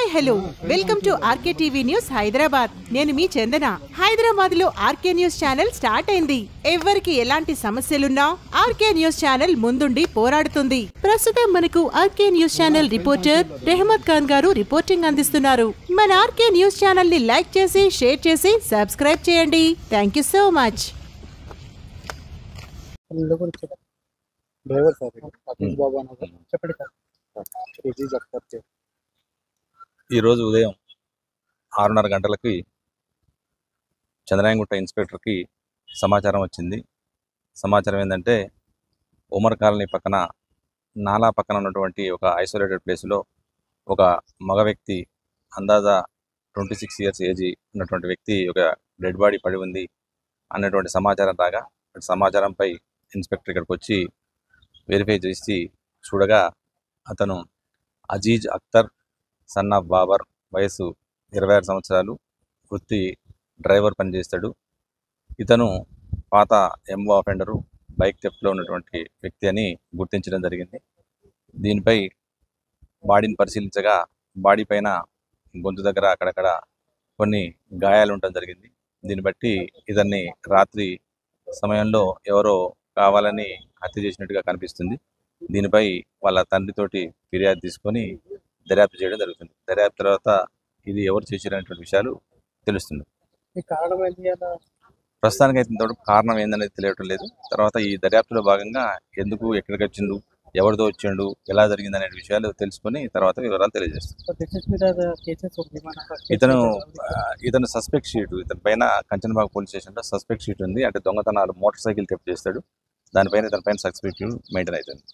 Hi hello welcome to RK TV news Hyderabad. నేను మీ చందన. హైదరాబాద్ లో ఆర్కే న్యూస్ ఛానల్ స్టార్ట్ అయింది. ఎవరికి ఎలాంటి సమస్యలున్నా ఆర్కే న్యూస్ ఛానల్ ముందుండి పోరాడుతుంది. ప్రస్తుతం మనకు RK news channel reporter Rehmat Khan గారు రిపోర్టింగ్ అందిస్తున్నారు. మన ఆర్కే న్యూస్ ఛానల్ ని లైక్ చేసి షేర్ చేసి సబ్స్క్రైబ్ చేయండి. Thank you so much. ఈరోజు ఉదయం 6:30 గంటలకి చంద్రాయంగుట్ట ఇన్స్పెక్టర్కి సమాచారం వచ్చింది. సమాచారం ఏంటంటే ఉమర్ కాలనీ పక్కన నాలా పక్కన ఉన్నటువంటి ఒక ఐసోలేటెడ్ ప్లేస్లో ఒక మగ వ్యక్తి అందాజా 26 ఇయర్స్ ఏజ్ ఉన్నటువంటి వ్యక్తి ఒక డెడ్ బాడీ పడి ఉంది అన్నటువంటి సమాచారం రాగా సమాచారంపై ఇన్స్పెక్టర్ ఇక్కడికి వచ్చి వెరిఫై చేసి చూడగా అతను అజీజ్ అఖ్తర్ సన్ ఆఫ్ బాబర్, వయసు 26 సంవత్సరాలు, వృత్తి డ్రైవర్ పనిచేస్తాడు. ఇతను పాత ఎంఓ అఫెండరు, బైక్ థెఫ్ట్లో ఉన్నటువంటి వ్యక్తి అని గుర్తించడం జరిగింది. దీనిపై బాడీని పరిశీలించగా బాడీ పైన గొంతు దగ్గర అక్కడక్కడ కొన్ని గాయాలు ఉండడం జరిగింది. దీన్ని బట్టి ఇతన్ని రాత్రి సమయంలో ఎవరో కావాలని హత్య చేసినట్టుగా కనిపిస్తుంది. దీనిపై వాళ్ళ తండ్రితోటి ఫిర్యాదు తీసుకొని దర్యాప్తు చేయడం జరుగుతుంది. దర్యాప్తు తర్వాత ఇది ఎవరు చేశారనేటువంటి విషయాలు తెలుస్తుంది. ప్రస్తుతానికి అయితే ఇంతవరకు కారణం ఏందనేది తెలియటం లేదు. తర్వాత ఈ దర్యాప్తులో భాగంగా ఎందుకు, ఎక్కడికి వచ్చిండు, ఎవరితో వచ్చిండు, ఎలా జరిగింది అనే విషయాలు తెలుసుకొని తర్వాత వివరాలు తెలియజేస్తారు. ఇతను సస్పెక్ట్ షీట్, ఇతని పైన కంచనబాగ్ పోలీస్ స్టేషన్లో సస్పెక్ట్ షీట్ ఉంది. అంటే దొంగతనాలు, మోటార్ సైకిల్ థెఫ్ట్ చేస్తాడు. దానిపైన ఇతని పైన సస్పెక్ట్ మెయింటైన్ అవుతుంది.